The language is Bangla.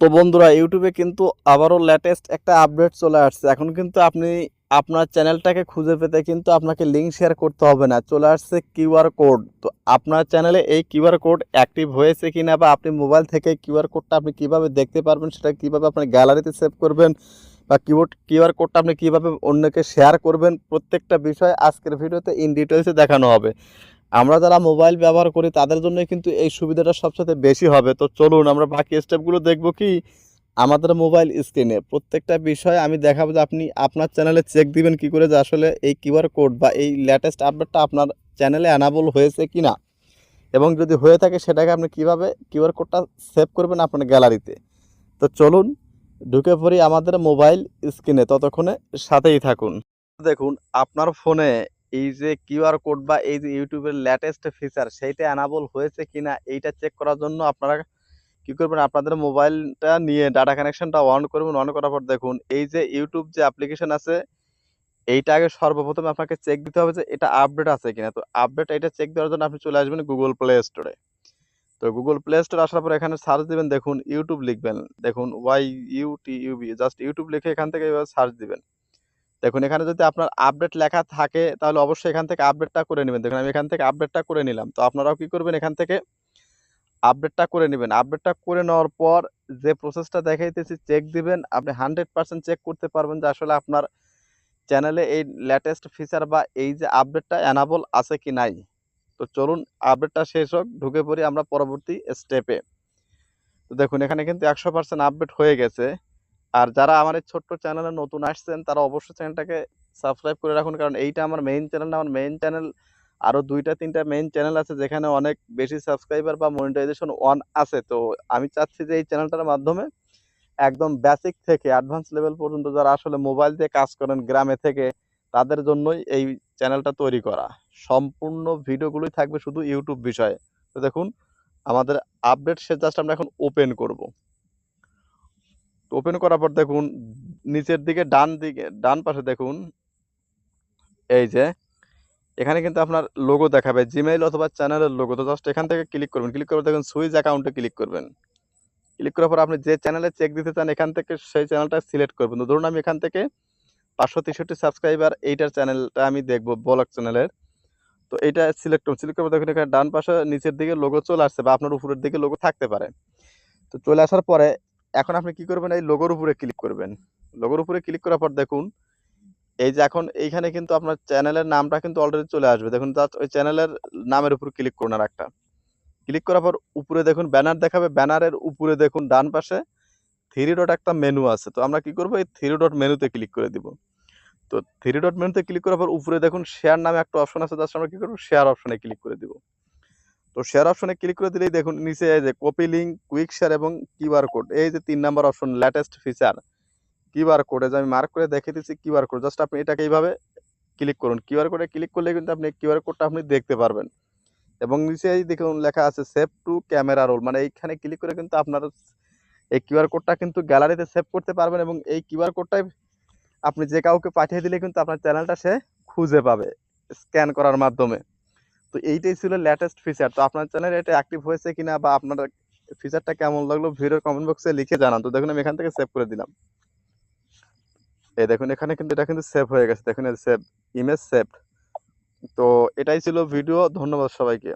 তো বন্ধুরা ইউটিউবে কিন্তু আবারও লেটেস্ট একটা আপডেট চলে আসছে। এখন কিন্তু আপনি আপনার চ্যানেলটাকে খুঁজে পেতে কিন্তু আপনাকে লিঙ্ক শেয়ার করতে হবে না, চলে আসছে কিউআর কোড। তো আপনার চ্যানেলে এই কিউআর কোড অ্যাক্টিভ হয়েছে কিনা বা আপনি মোবাইল থেকে কিউআর কোডটা আপনি কিভাবে দেখতে পারবেন, সেটা কিভাবে আপনার গ্যালারিতে সেভ করবেন বা কিউআর কোডটা আপনি কিভাবে অন্যকে শেয়ার করবেন, প্রত্যেকটা বিষয় আজকের ভিডিওতে ইন ডিটেলসে দেখানো হবে। আমরা যারা মোবাইল ব্যবহার করি তাদের জন্য কিন্তু এই সুবিধাটা সবচেয়ে বেশি হবে। তো চলুন আমরা বাকি স্টেপগুলো দেখব কি আমাদের মোবাইল স্ক্রিনে। প্রত্যেকটা বিষয় আমি দেখাবো যে আপনি আপনার চ্যানেলে চেক দিবেন কি করে যে আসলে এই কিউআর কোড বা এই লেটেস্ট আপডেটটা আপনার চ্যানেলে অ্যানাবল হয়েছে কিনা, এবং যদি হয়ে থাকে সেটাকে আপনি কিভাবে কিউআর কোডটা সেভ করবেন আপনার গ্যালারিতে। তো চলুন ঢুকে পড়ি আমাদের মোবাইল স্ক্রিনে, ততক্ষণে সাথেই থাকুন। দেখুন আপনার ফোনে এই যে কিউআর কোড বা এই যে ইউটিউবের লেটেস্ট ফিচার সেইটা অ্যানাবল হয়েছে কিনা এইটা চেক করার জন্য আপনারা কি করবেন, আপনাদের মোবাইলটা নিয়ে ডাটা কানেকশনটা অন করবেন। অন করার পর দেখুন এই যে ইউটিউব যে অ্যাপ্লিকেশন আছে এইটা আগে সর্বপ্রথম আপনাকে চেক দিতে হবে যে এটা আপডেট আছে কিনা। তো আপডেট এটা চেক দেওয়ার জন্য আপনি চলে আসবেন গুগল প্লে স্টোরে। তো গুগল প্লে স্টোরে আসার পর এখানে সার্চ দিবেন, দেখুন ইউটিউব লিখবেন, দেখুন YUTUB, জাস্ট ইউটিউব লিখে এখান থেকে এভাবে সার্চ দিবেন। দেখুন এখানে যদি আপনার আপডেট লেখা থাকে তাহলে অবশ্যই এখান থেকে আপডেটটা করে নেবেন। দেখুন আমি এখান থেকে আপডেটটা করে নিলাম। তো আপনারাও কি করবেন, এখান থেকে আপডেটটা করে নেবেন। আপডেটটা করে নেওয়ার পর যে প্রসেসটা দেখাইতেছি চেক দিবেন। আপনি 100% চেক করতে পারবেন যে আসলে আপনার চ্যানেলে এই লেটেস্ট ফিচার বা এই যে আপডেটটা এনাবল আছে কি নাই। তো চলুন আপডেটটা শেষ হোক, ঢুকে পড়ি আমরা পরবর্তী স্টেপে। তো দেখুন এখানে কিন্তু 100% আপডেট হয়ে গেছে। আর যারা আমার এই ছোট্ট চ্যানেলে নতুন আসছেন তারা অবশ্যই চ্যানেলটাকে সাবস্ক্রাইব করে রাখুন, কারণ এইটা আমার মেইন চ্যানেল না। আমার মেইন চ্যানেল আরও 2টা 3টা মেইন চ্যানেল আছে যেখানে অনেক বেশি সাবস্ক্রাইবার বা মনিটাইজেশন অন আছে। তো আমি চাচ্ছি যে এই চ্যানেলটার মাধ্যমে একদম বেসিক থেকে অ্যাডভান্স লেভেল পর্যন্ত যারা আসলে মোবাইল দিয়ে কাজ করেন গ্রামে থেকে তাদের জন্যই এই চ্যানেলটা তৈরি করা। সম্পূর্ণ ভিডিওগুলোই থাকবে শুধু ইউটিউব বিষয়ে। তো দেখুন আমাদের আপডেট সে জাস্ট আমরা এখন ওপেন করব। তো ওপেন করার পর দেখুন নিচের দিকে ডান পাশে দেখুন এই যে এখানে কিন্তু আপনার লোগো দেখাবে, জিমেইল অথবা চ্যানেলের লোগো। তো জাস্ট এখান থেকে ক্লিক করবেন, ক্লিক করে দেখুন সুইচ অ্যাকাউন্টে ক্লিক করবেন। ক্লিক করার পর আপনি যে চ্যানেলে চেক দিতে চান এখান থেকে সেই চ্যানেলটা সিলেক্ট করবেন। তো ধরুন আমি এখান থেকে 563 সাবস্ক্রাইবার এইটার চ্যানেলটা আমি দেখবো, ব্লগ চ্যানেলের। তো এইটা সিলেক্ট করুন, সিলেক্ট করে দেখুন এখানে ডান পাশে নিচের দিকে লোগো চলে আসছে বা আপনার উপরের দিকে লোগো থাকতে পারে। তো চলে আসার পরে এখন আপনি কি করবেন, এই লোগোর উপরে ক্লিক করবেন। লোগোর উপরে ক্লিক করার পর দেখুন এই যে এখন এইখানে কিন্তু আপনার চ্যানেলের নামটা কিন্তু অলরেডি চলে আসবে। দেখুন জাস্ট ওই চ্যানেলের নামের উপর ক্লিক করুন আর একটা। ক্লিক করার পর উপরে দেখুন ব্যানার দেখাবে, ব্যানারের উপরে দেখুন ডান পাশে 3 ডট একটা মেনু আছে। তো আমরা কি করব, এই 3 ডট মেনুতে ক্লিক করে দিব। তো 3 ডট মেনুতে ক্লিক করার পর উপরে দেখুন শেয়ার নামে একটা অপশন আছে, জাস্ট আমরা কি করব শেয়ার অপশনে ক্লিক করে দিব। তো শেয়ার অপশনে ক্লিক করে দিলেই দেখুন নিচে এই যে কপি লিঙ্ক, কুইক শেয়ার এবং কিউআর কোড, এই যে 3 number option latest feature QR code, এই যে আমি মার্ক করে দেখিয়ে দিচ্ছি কিউআর কোড। জাস্ট আপনি এটাকে এইভাবে ক্লিক করুন। কিউআর কোডে ক্লিক করলে কিন্তু আপনি কিউআর কোডটা আপনি দেখতে পারবেন। এবং নিচেই দেখুন লেখা আছে সেভ টু ক্যামেরা রোল, মানে এইখানে ক্লিক করে কিন্তু আপনার এই কিউআর কোডটা কিন্তু গ্যালারিতে সেভ করতে পারবেন এবং এই কিউআর কোডটাই আপনি যে কাউকে পাঠিয়ে দিলে কিন্তু আপনার চ্যানেলটা সে খুঁজে পাবে স্ক্যান করার মাধ্যমে। তো এইটাই ছিল লেটেস্ট ফিচার। তো আপনার চ্যানেলে এটা অ্যাক্টিভ হয়েছে কিনা বা আপনার ফিচারটা কেমন লাগলো ভিডিওর কমেন্ট বক্সে লিখে জানান। তো দেখুন আমি এখান থেকে সেভ করে দিলাম। এই দেখুন এখানে কিন্তু এটা কিন্তু সেভ হয়ে গেছে, দেখুন সেভ ইমেজ সেভ। তো এটাই ছিল ভিডিও, ধন্যবাদ সবাইকে।